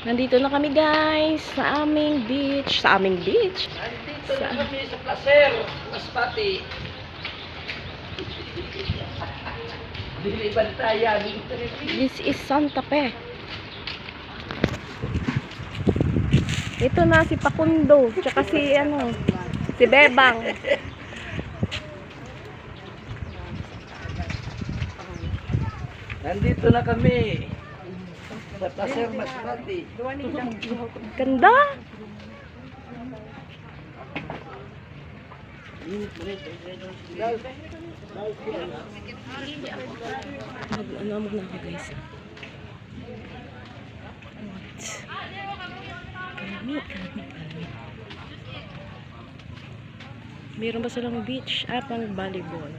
Nandito na kami guys sa aming beach. Sa aming beach. Nandito na kami sa Placer, Masbate. Dili bantayan. This is Santa Fe. Ito na si Pakundo, tsaka si si Bebang. Nandito na kami sa Placer, Masbate. Ganda. Ano mo na ako guys. Kalamit. Meron ba silang beach? Pang volleyball.